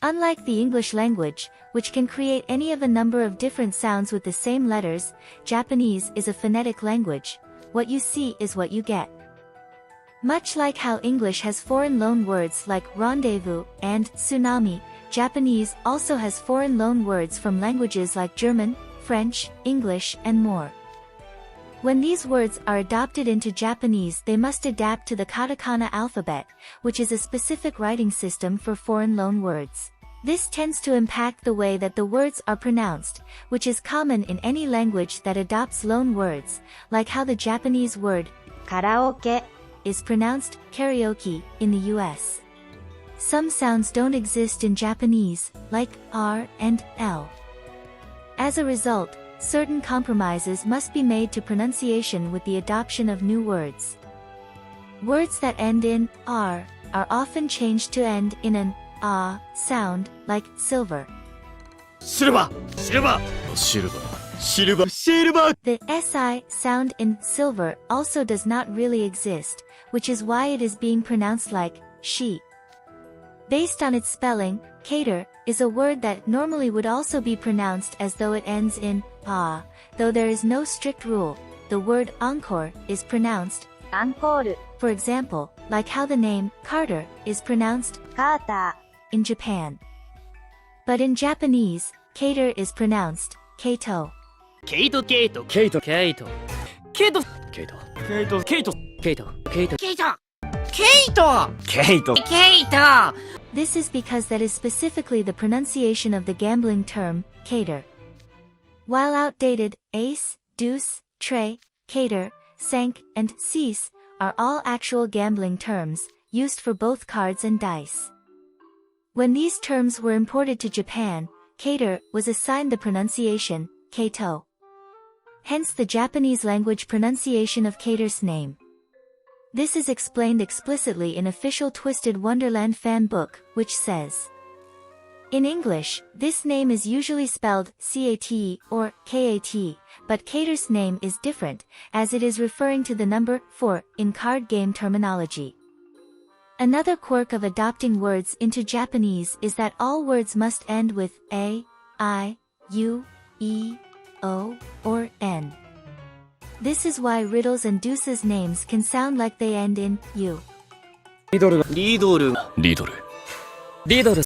Unlike the English language, which can create any of a number of different sounds with the same letters, Japanese is a phonetic language. What you see is what you get. Much like how English has foreign loan words like rendezvous and tsunami, Japanese also has foreign loan words from languages like German, French, English, and more. When these words are adopted into Japanese, they must adapt to the katakana alphabet, which is a specific writing system for foreign loan words. This tends to impact the way that the words are pronounced, which is common in any language that adopts loan words, like how the Japanese word karaoke is pronounced karaoke in the US. Some sounds don't exist in Japanese, like R and L. As a result, certain compromises must be made to pronunciation with the adoption of new words. Words that end in R are often changed to end in an ah sound, like silver. Silver, silver, silver, silver, silver. The si sound in silver also does not really exist, which is why it is being pronounced like she. Based on its spelling, quatre is a word that normally would also be pronounced as though it ends in ah, though there is no strict rule. The word encore is pronounced encore, for example, like how the name Carter is pronounced kata in Japan. But in Japanese, quatre is pronounced kato. Kato, Kato, Kato, Kato, Kato, Kato, Kato, Kato, Kato, Kato, Kato, Kato, Kato. This is because that is specifically the pronunciation of the gambling term, quatre. While outdated, ace, deuce, tray, quatre, cinq, and six are all actual gambling terms, used for both cards and dice. When these terms were imported to Japan, quatre was assigned the pronunciation, kato. Hence the Japanese language pronunciation of quatre's name. This is explained explicitly in official Twisted Wonderland fan book, which says, in English, this name is usually spelled CAT or KAT, but quatre's name is different, as it is referring to the number 4 in card game terminology. Another quirk of adopting words into Japanese is that all words must end with a, I, u, e, o, or n. This is why Riddle's and Deuce's names can sound like they end in u. Riddle, Riddle, Riddle, Riddle,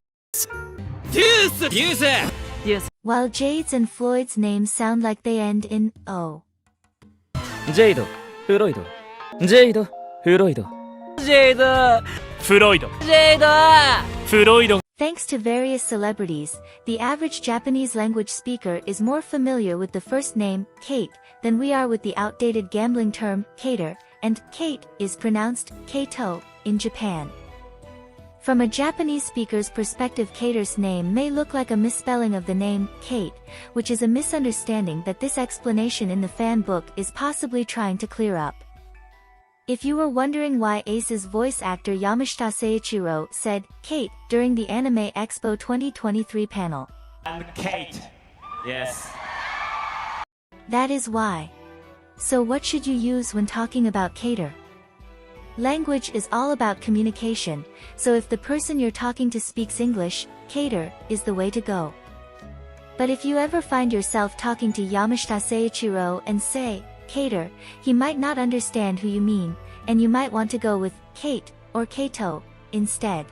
Deuce, Deuce, Deuce. While Jade's and Floyd's names sound like they end in o. Jade, Floyd, Jade, Floyd, Jade, Floyd, Jade, Floyd. Thanks to various celebrities, the average Japanese language speaker is more familiar with the first name, Kate, than we are with the outdated gambling term, quatre, and Kate is pronounced kato in Japan. From a Japanese speaker's perspective, quatre's name may look like a misspelling of the name, Kate, which is a misunderstanding that this explanation in the fan book is possibly trying to clear up. If you were wondering why Ace's voice actor Yamashita Seiichiro said, Kate, during the Anime Expo 2023 panel. I'm Kate. Yes. That is why. So what should you use when talking about quatre? Language is all about communication, so if the person you're talking to speaks English, quatre is the way to go. But if you ever find yourself talking to Yamashita Seiichiro and say, quatre, he might not understand who you mean, and you might want to go with Kate or Kato instead.